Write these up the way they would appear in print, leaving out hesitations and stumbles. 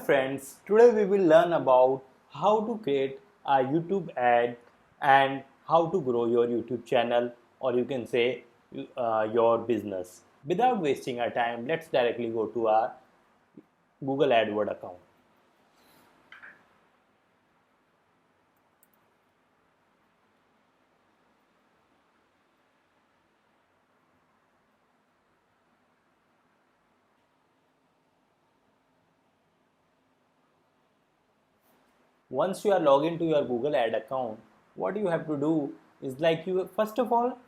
friends, today we will learn about how to create a YouTube ad and how to grow your YouTube channel, or you can say your business. Without wasting our time, let's directly go to our Google AdWords account. Once you are logged into your Google Ad account, what you have to do is like you first of all,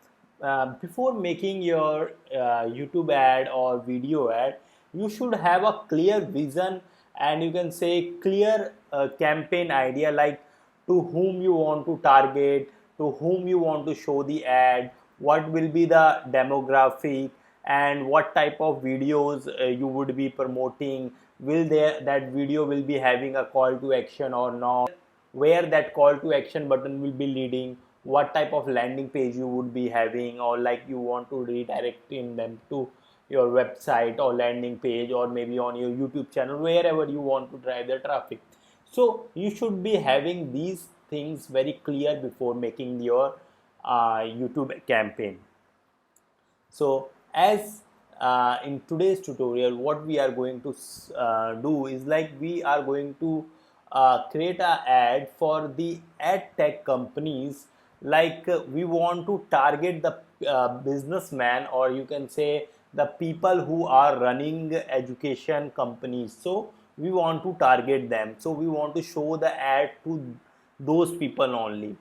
before making your YouTube ad or video ad, you should have a clear vision and you can say clear campaign idea, like to whom you want to target, to whom you want to show the ad, what will be the demographic, and what type of videos you would be promoting. Will there that video will be having a call to action or not, where that call to action button will be leading, what type of landing page you would be having, or like you want to redirect in them to your website or landing page, or maybe on your YouTube channel, wherever you want to drive the traffic. So you should be having these things very clear before making your YouTube campaign. So as in today's tutorial, what we are going to do is like we are going to create an ad for the ad tech companies. Like we want to target the businessman, or you can say the people who are running education companies. So we want to target them. So we want to show the ad to those people only.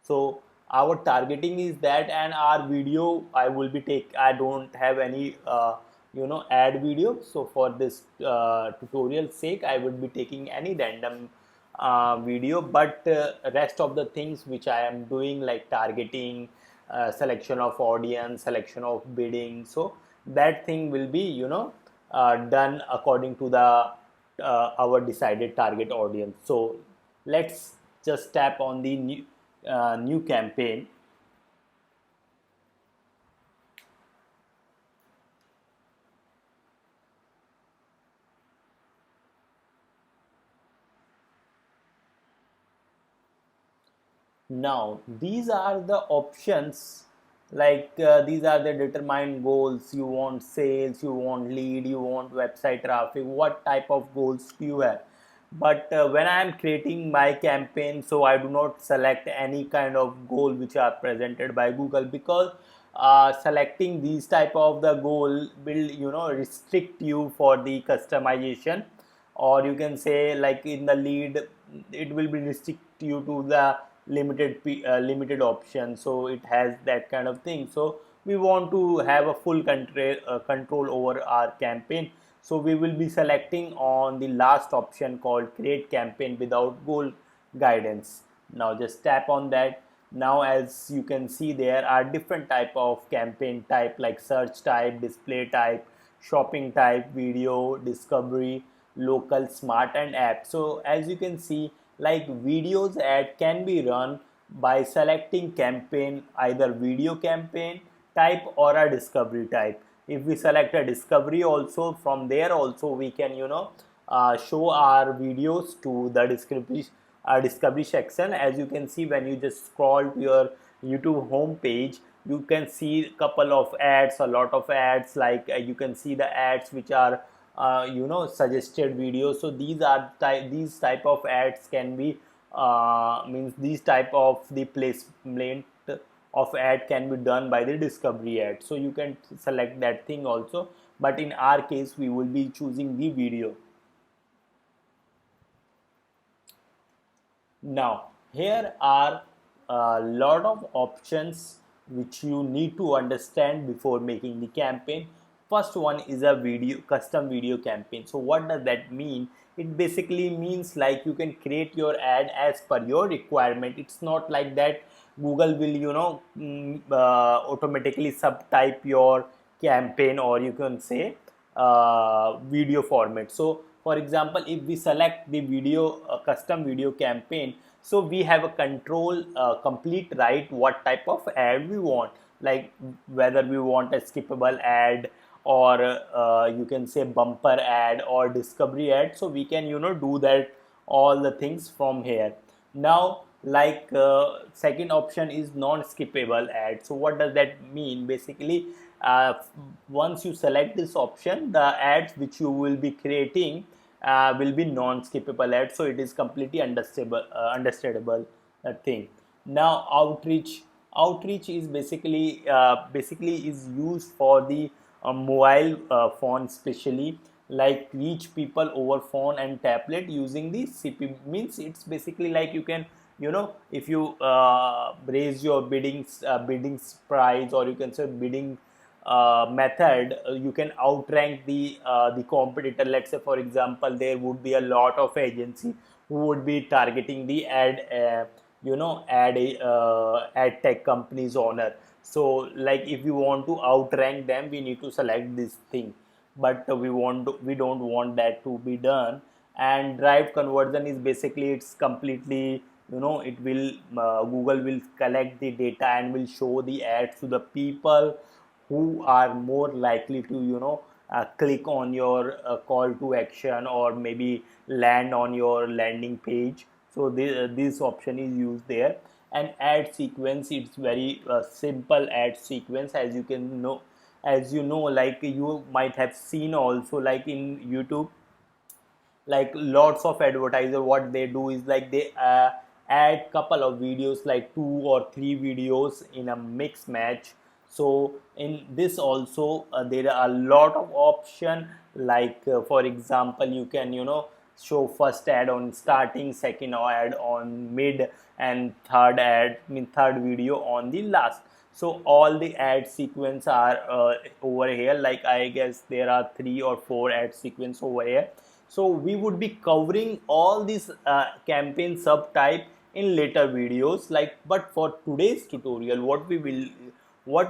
So our targeting is that, and our video I will be I don't have any ad video. So for this tutorial sake, I would be taking any random video, but rest of the things which I am doing, like targeting, selection of audience, selection of bidding, so that thing will be done according to the our decided target audience. So let's just tap on the new campaign. Now these are the options, like these are the determined goals. You want sales, you want lead, you want website traffic, what type of goals do you have. But when I am creating my campaign, so I do not select any kind of goal which are presented by Google, because selecting these type of the goal will restrict you for the customization, or you can say like in the lead it will be restrict you to the limited option. So it has that kind of thing. So we want to have a full control over our campaign. So we will be selecting on the last option called create campaign without goal guidance. Now just tap on that. Now as you can see, there are different type of campaign type, like search type, display type, shopping type, video, discovery, local, smart, and app. So as you can see, like videos ad can be run by selecting campaign, either video campaign type or a discovery type. If we select a discovery, also from there also we can show our videos to the discovery section. As you can see, when you just scroll to your YouTube home page, you can see a couple of ads, a lot of ads, like you can see the ads which are suggested videos. So these type of ads can be means these type of the placement of ad can be done by the discovery ad. So you can select that thing also, but in our case we will be choosing the video. Now here are a lot of options which you need to understand before making the campaign. First one is a custom video campaign. So what does that mean? It basically means like you can create your ad as per your requirement. It's not like that Google will automatically subtype your campaign, or you can say video format. So for example, if we select the video custom video campaign, so we have a complete right what type of ad we want, like whether we want a skippable ad, or you can say bumper ad or discovery ad. So we can do that all the things from here. Now, like second option is non-skippable ad. So what does that mean? Basically, uh, once you select this option, the ads which you will be creating will be non-skippable ads. So it is completely understandable thing. Now, outreach is basically is used for the mobile phone, especially like reach people over phone and tablet using the CP. Means it's basically like you can, if you raise your biddings price, or you can say bidding method, you can outrank the competitor. Let's say, for example, there would be a lot of agency who would be targeting the ad tech companies owner. So like if you want to outrank them, we need to select this thing, but we don't want that to be done. And drive conversion is basically, it's completely, it will Google will collect the data and will show the ads to the people who are more likely to click on your call to action, or maybe land on your landing page. So this option is used there. And ad sequence, it's very simple ad sequence, as you can know, like you might have seen also, like in YouTube, like lots of advertiser, what they do is like they add couple of videos, like 2 or 3 videos in a mix match. So in this also there are a lot of option, like for example, you can show first ad on starting, second ad on mid, and third video on the last. So all the ad sequence are over here. Like I guess there are 3 or 4 ad sequence over here. So we would be covering all these campaign subtype in later videos. Like, but for today's tutorial, what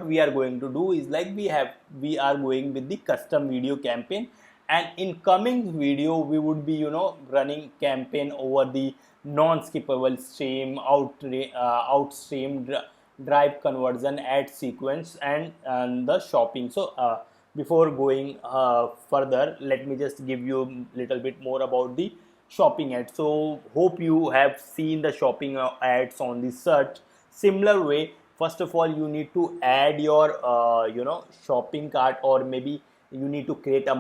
we are going to do is like we are going with the custom video campaign. And in coming video, we would be running campaign over the non-skippable stream, outstream, drive conversion, ad sequence, and the shopping. So before going further, let me just give you a little bit more about the shopping ads. So hope you have seen the shopping ads on the search. Similar way, first of all, you need to add your shopping cart, or maybe you need to create a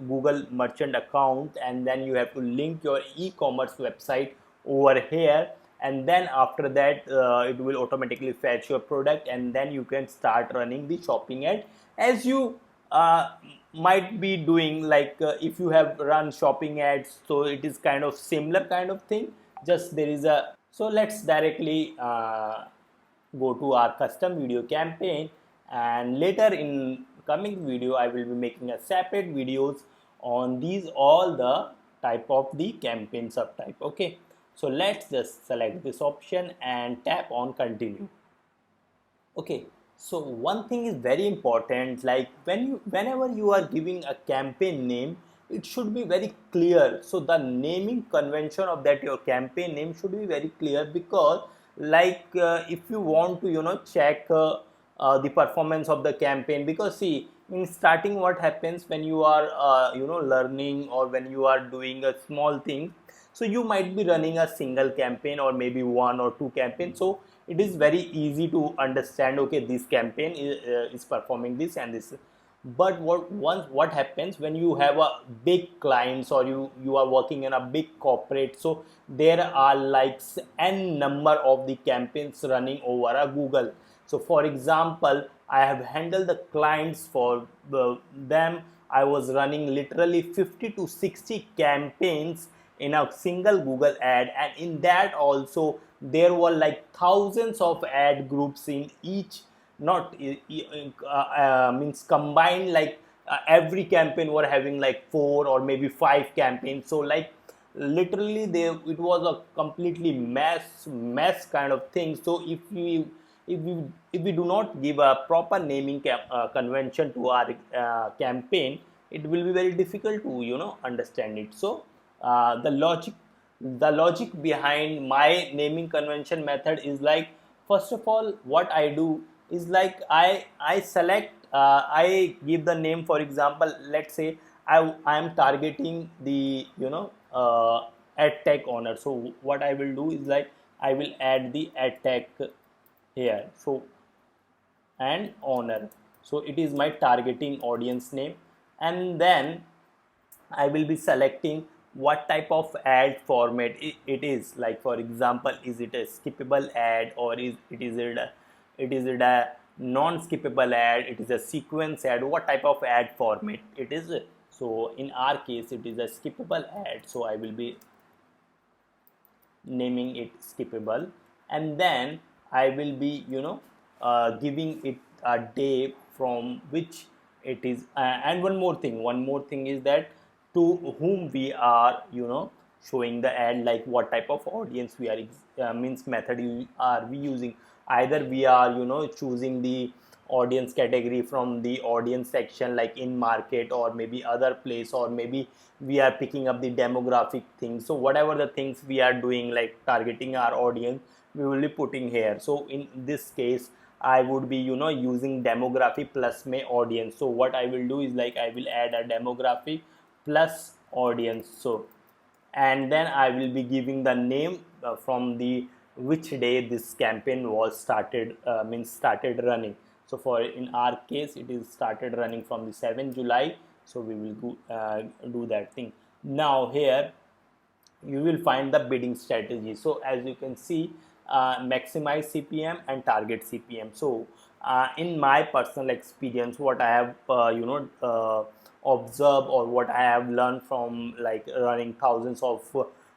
Google merchant account, and then you have to link your e-commerce website over here. And then after that, it will automatically fetch your product, and then you can start running the shopping ad, as you uh, might be doing. Like if you have run shopping ads, so it is kind of similar kind of thing. Just there is a So let's directly go to our custom video campaign, and later in coming video I will be making a separate videos on these all the type of the campaign subtype. Okay, so let's just select this option and tap on continue. Okay, so one thing is very important, like whenever you are giving a campaign name, it should be very clear. So the naming convention of that your campaign name should be very clear, because like if you want to check the performance of the campaign, because see, in starting what happens when you are learning, or when you are doing a small thing, so you might be running a single campaign, or maybe 1 or 2 campaigns. So it is very easy to understand, okay, this campaign is performing this and this. But what happens when you have a big clients, or you are working in a big corporate, so there are like n number of the campaigns running over a Google. So for example, I have handled the clients, for them I was running literally 50 to 60 campaigns in a single Google ad, and in that also there were like thousands of ad groups in each. Not means combined, like every campaign were having like 4 or maybe 5 campaigns. So like literally there, it was a completely mess kind of thing. So if we do not give a proper naming convention to our campaign, it will be very difficult to understand it. So the logic behind my naming convention method is like, first of all, what I do is like I select I give the name. For example, let's say I am targeting the ad tech owner. So what I will do is like I will add the ad tech here. So and owner. So it is my targeting audience name, and then I will be selecting what type of ad format it is. Like for example, is it a skippable ad, or it is a non-skippable ad? It is a sequence ad. What type of ad format it is? So in our case, it is a skippable ad. So I will be naming it skippable, and then I will be giving it a day from which it is, and one more thing is that to whom we are showing the ad, like what type of audience we are means method are we using. Either we are choosing the audience category from the audience section like in market or maybe other place, or maybe we are picking up the demographic things. So whatever the things we are doing like targeting our audience, we will be putting here. So in this case I would be using demographic plus my audience. So what I will do is like I will add a demographic plus audience. So and then I will be giving the name from the which day this campaign was started running. So for in our case it is started running from the 7th July. So we will do that thing. Now here you will find the bidding strategy. So as you can see, maximize CPM and target CPM. So in my personal experience, what I have observed, or what I have learned from like running thousands of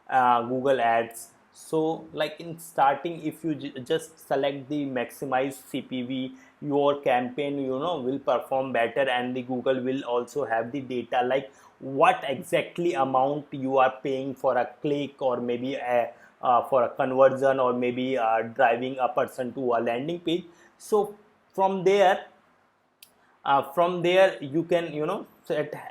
Google ads. So like in starting, if you just select the maximize CPV, your campaign will perform better, and the Google will also have the data like what exactly amount you are paying for a click, or maybe for a conversion, or maybe driving a person to a landing page. So from there you can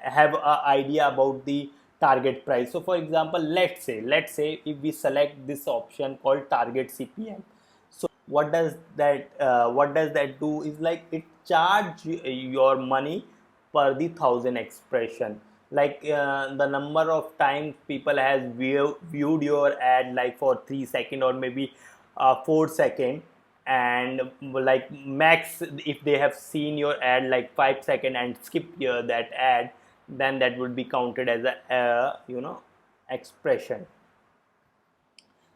have a idea about the target price. So for example, let's say if we select this option called target CPM. So what does that do is like it charge your money per the thousand expression. Like the number of times people has viewed your ad like for 3 seconds, or maybe 4 seconds, and like max if they have seen your ad like 5 seconds and skip that ad, then that would be counted as a expression.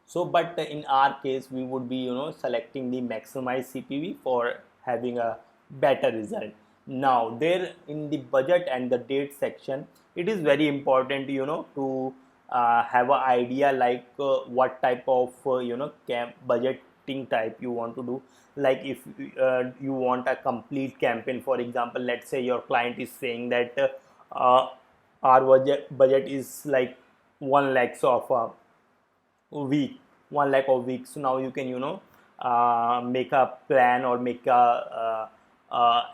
So but in our case we would be selecting the maximize CPV for having a better result. Now there in the budget and the date section, it is very important to have an idea like what type of budgeting type you want to do. Like if you want a complete campaign, for example, let's say your client is saying that our budget is like 1 lakh of a week, 1 lakh of week. So now you can make a plan, or make a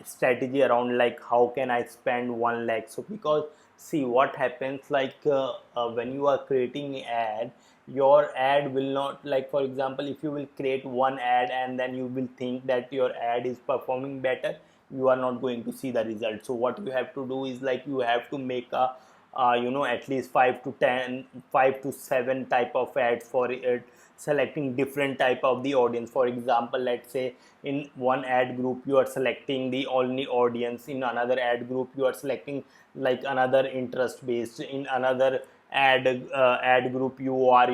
strategy around like how can I spend 1 lakh. So because see what happens, like when you are creating ad, your ad will not, like for example, if you will create one ad and then you will think that your ad is performing better, you are not going to see the result. So what you have to do is like you have to make a at least 5 to 10, 5 to 7 type of ads for it, selecting different type of the audience. For example, let's say in one ad group you are selecting the only audience, in another ad group you are selecting like another interest based, in another ad group you are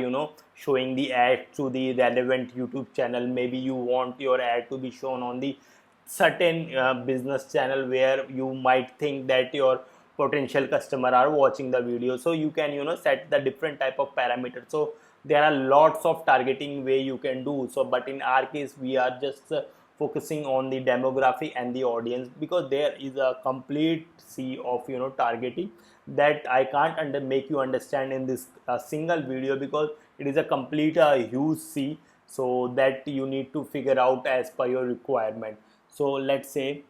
showing the ad to the relevant YouTube channel. Maybe you want your ad to be shown on the certain business channel where you might think that your potential customer are watching the video. So you can set the different type of parameters. So there are lots of targeting way you can do. So but in our case we are just focusing on the demographic and the audience, because there is a complete sea of targeting that I can't make you understand in this single video, because it is a complete huge sea. So that you need to figure out as per your requirement. So let's say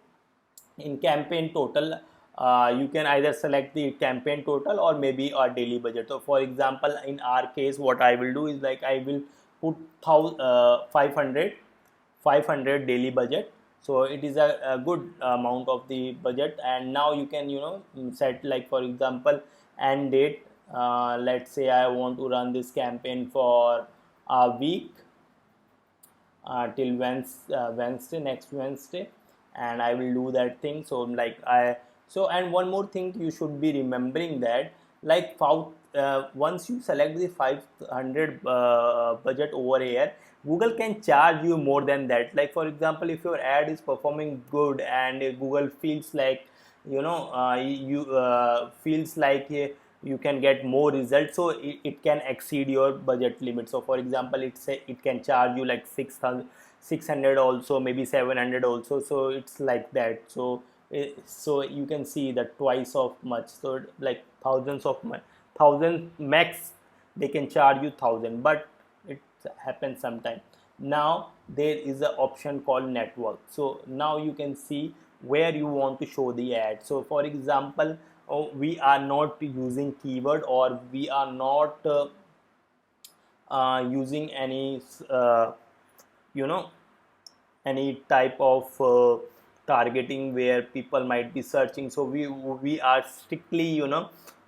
in campaign total, you can either select the campaign total or maybe a daily budget. So for example, in our case what I will do is like I will put 500 daily budget. So it is a good amount of the budget. And now you can set, like for example, end date. Let's say I want to run this campaign for a week, till Wednesday, next Wednesday, and I will do that thing. So and one more thing you should be remembering, that like once you select the 500 budget over here, Google can charge you more than that. Like for example, if your ad is performing good and Google feels like you feels like you can get more results, so it can exceed your budget limit. So for example, it can charge you like 600 also, maybe 700 also. So it's like that. So you can see that twice of much. So like thousand max, they can charge you 1,000, but it happens sometime. Now there is an option called network. So now you can see where you want to show the ad. So for example, we are not using keyword, or we are not using you know any type of targeting where people might be searching. So we are strictly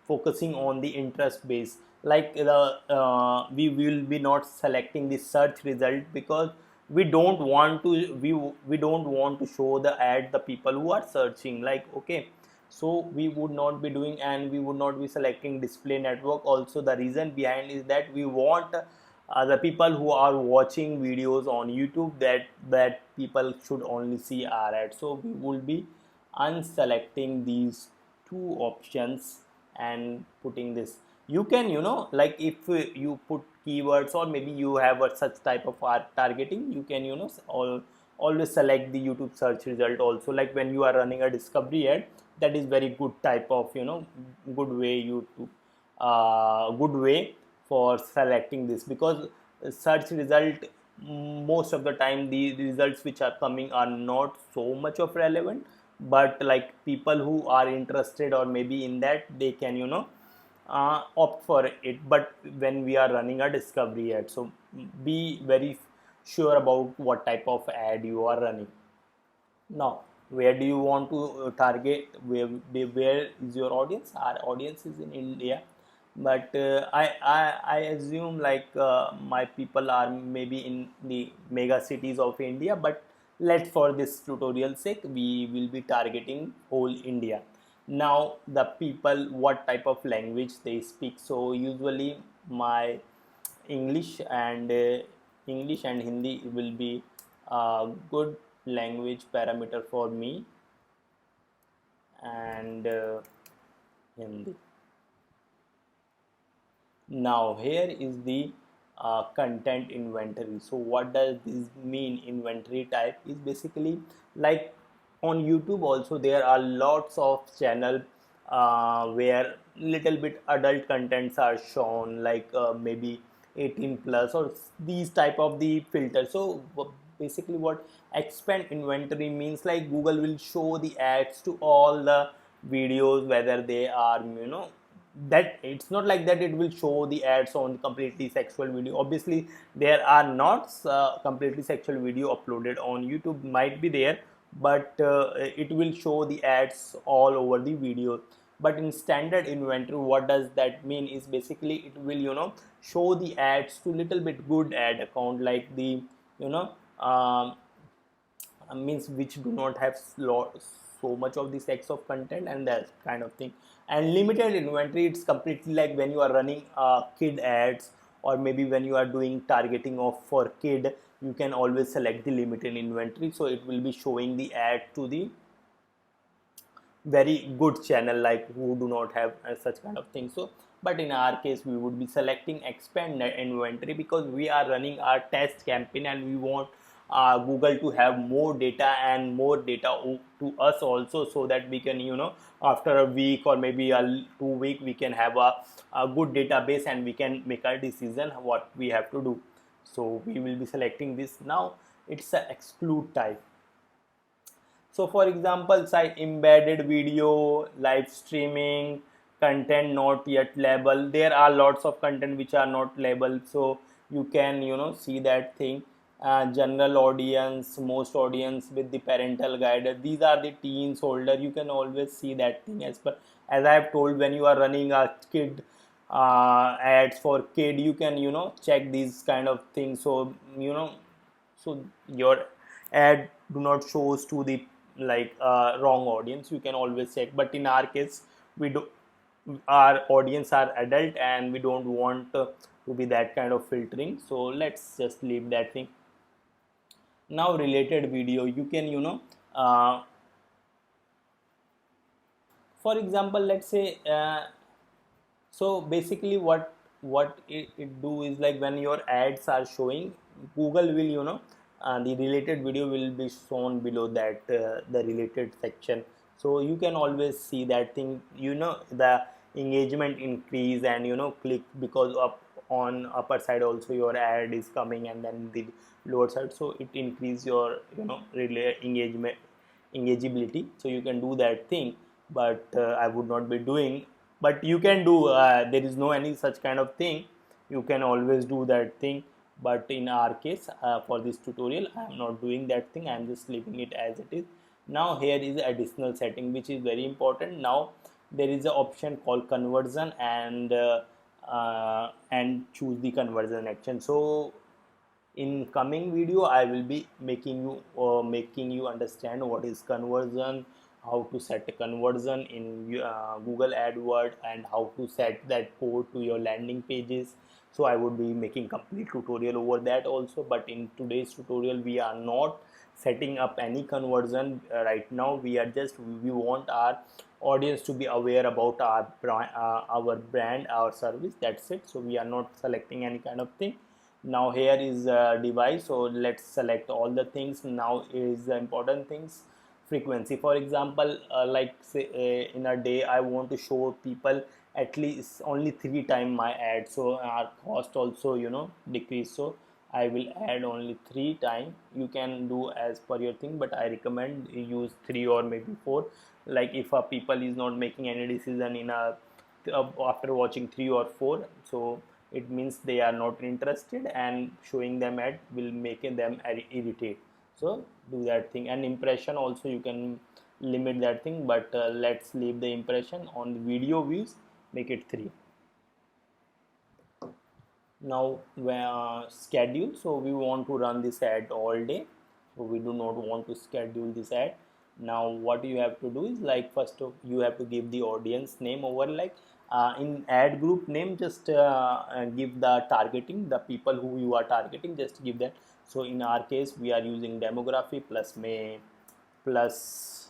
focusing on the interest base. Like we will be not selecting the search result, because we don't want to show the ad the people who are searching, like, okay. So we would not be doing, and we would not be selecting display network also. The reason behind is that we want the people who are watching videos on YouTube, that people should only see our ad. So we will be unselecting these two options and putting this. You can like if you put keywords, or maybe you have such type of targeting, you can always select the YouTube search result also. Like when you are running a discovery ad, that is very good type of good way good way for selecting this, because search result, most of the time the results which are coming are not so much of relevant, but like people who are interested or maybe in that, they can opt for it. But when we are running a discovery ad, so be very sure about what type of ad you are running. Now, where do you want to target? Where is your audience? Our audience is in India, but I assume like my people are maybe in the mega cities of India. But let for this tutorial sake, we will be targeting whole India. Now, the people, what type of language they speak? So usually my English and English and Hindi will be a good language parameter for me, and Hindi. Now here is the content inventory. So what does this mean? Inventory type is basically like on YouTube also there are lots of channel where little bit adult contents are shown, like maybe 18 plus or these type of the filters. So basically what expand inventory means, like Google will show the ads to all the videos, whether they are that it's not like that it will show the ads on completely sexual video. Obviously there are not completely sexual video uploaded on YouTube, might be there, but it will show the ads all over the video. But in standard inventory, what does that mean is basically it will show the ads to little bit good ad account, like the you know um, means which do not have so much of the sex of content and that kind of thing. And limited inventory, it's completely like when you are running kid ads, or maybe when you are doing targeting of for kid, you can always select the limited inventory, so it will be showing the ad to the very good channel, like who do not have such kind of thing. So but in our case, we would be selecting expand net inventory, because we are running our test campaign and we want Google to have more data and more data to us also, so that we can after a week or maybe a 2 week, we can have a good database and we can make a decision what we have to do. So we will be selecting this. Now it's a exclude type. So for example, site embedded video, live streaming, content not yet labeled. There are lots of content which are not labeled. So you can see that thing. general audience, most audience with the parental guide. These are the teens older. You can always see that thing as I have told, when you are running a kid ads for kid, you can check these kind of things. So so your ad do not shows to the wrong audience. You can always check, but in our case we do, our audience are adult and we don't want to be that kind of filtering, so let's just leave that thing. Now related video, you can for example, let's say so basically what it do is, like when your ads are showing, Google will the related video will be shown below that the related section. So you can always see that thing, the engagement increase and click, because up on upper side also your ad is coming, and then the lower side, so it increase your relay engagement engageability. So you can do that thing, but I would not be doing. But you can do, there is no any such kind of thing, you can always do that thing. But in our case, for this tutorial I am not doing that thing, I am just leaving it as it is. Now here is additional setting which is very important. Now there is an option called conversion, and choose the conversion action. So in coming video I will be making you understand what is conversion, how to set a conversion in Google AdWords, and how to set that code to your landing pages. So I would be making complete tutorial over that also, but in today's tutorial we are not setting up any conversion right now. We want our audience to be aware about our brand, our service, that's it. So we are not selecting any kind of thing. Now here is a device, so let's select all the things. Now is the important things, frequency. For example, like say in a day I want to show people at least only 3 times my ad, so our cost also decrease. So I will add only 3 times. You can do as per your thing, but I recommend you use 3 or maybe 4. Like if a people is not making any decision in a after watching 3 or 4, so it means they are not interested, and showing them ad will make them irritate. So do that thing. And impression also you can limit that thing, but let's leave the impression on the video views, make it 3. Now schedule, so we want to run this ad all day, so we do not want to schedule this ad. Now what you have to do is, like first of you have to give the audience name over, like in ad group name, just give the targeting, the people who you are targeting, just give that. So in our case we are using demography plus may plus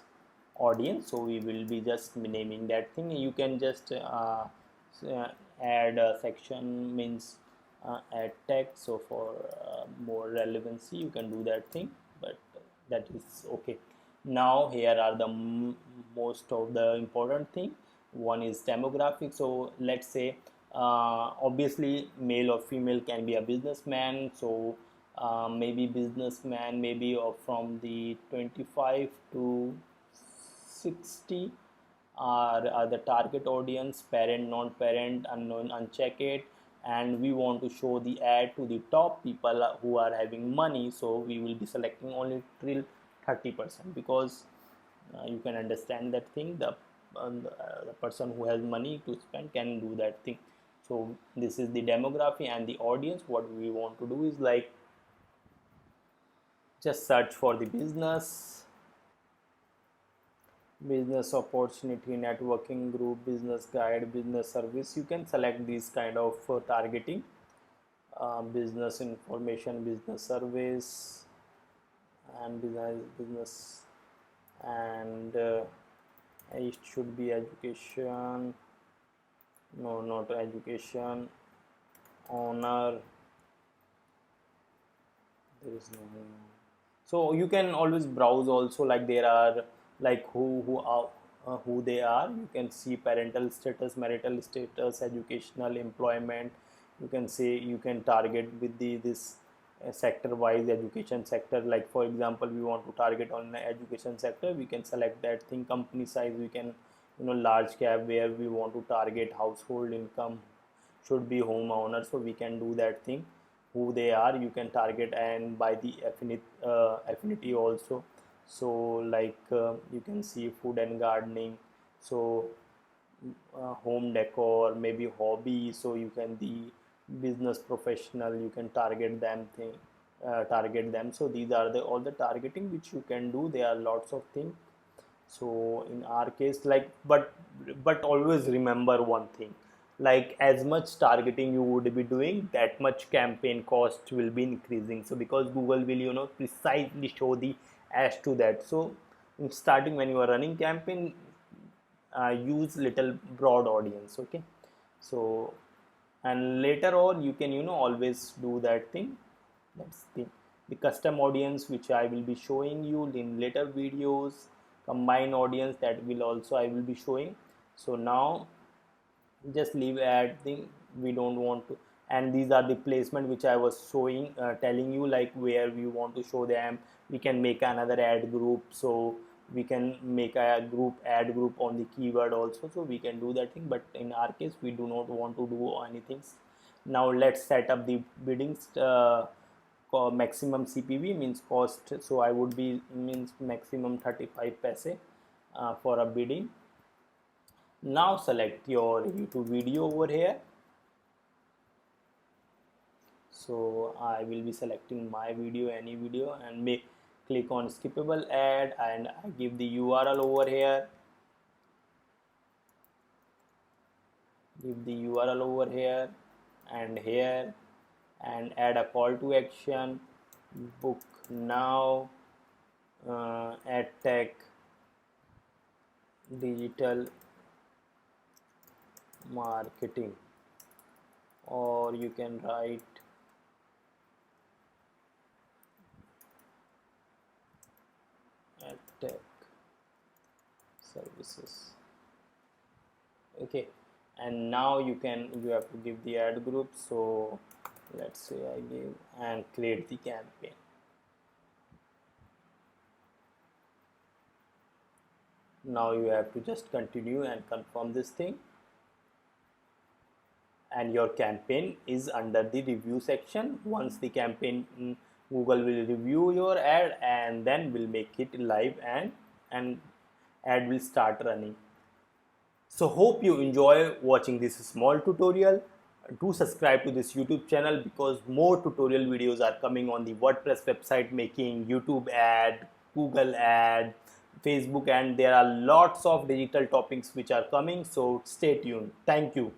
audience, so we will be just naming that thing. You can just add a section, means add text, so for more relevancy you can do that thing, but that is okay. Now here are the most of the important thing. One is demographic, so let's say obviously male or female can be a businessman, so maybe businessman maybe from the 25 to 60 are the target audience, parent, non-parent, unknown, unchecked. And we want to show the ad to the top people who are having money, so we will be selecting only till 30%, because you can understand that thing, the person who has money to spend can do that thing. So this is the demography. And the audience, what we want to do is, like just search for the business opportunity, networking group, business guide, business service. You can select these kind of targeting, business information, business service, and business, and it should be education, no, not education, honor, there is no. So you can always browse also, like there are, like who they are. You can see parental status, marital status, educational, employment. You can say, you can target with this sector wise, education sector. Like for example, we want to target on the education sector, we can select that thing. Company size, we can large cap, where we want to target household income should be homeowner, so we can do that thing. who they are. You can target and by the affinity also. So like you can see food and gardening, so home decor, maybe hobby, so you can the business professional, you can target them target them. So these are the all the targeting which you can do. There are lots of things. So in our case, like, but always remember one thing, like as much targeting you would be doing, that much campaign cost will be increasing. So because Google will precisely show the ads to that. So in starting, when you are running campaign, use little broad audience, okay. So and later on you can always do that thing. That's the custom audience which I will be showing you in later videos. Combined audience, that will also I will be showing. So now just leave ad thing, we don't want to. And these are the placement which I was showing, telling you, like where we want to show them. We can make another ad group, so we can make a ad group on the keyword also, so we can do that thing. But in our case, we do not want to do anything. Now let's set up the biddings. Maximum CPV means cost, so I would be means maximum 35 paise for a bidding. Now select your YouTube video over here. So I will be selecting my video, any video, and click on skippable ad, and I give the URL over here. Give the URL over here and here, and add a call to action. Book now, ad tech, digital marketing, or you can write ad tech services, okay. And now you have to give the ad group. So let's say I give and create the campaign. Now you have to just continue and confirm this thing, and your campaign is under the review section. Once the campaign, Google will review your ad and then will make it live, and ad will start running. So hope you enjoy watching this small tutorial. Do subscribe to this YouTube channel, because more tutorial videos are coming on the WordPress website making, YouTube ad, Google ad, Facebook, and there are lots of digital topics which are coming. So stay tuned. Thank you.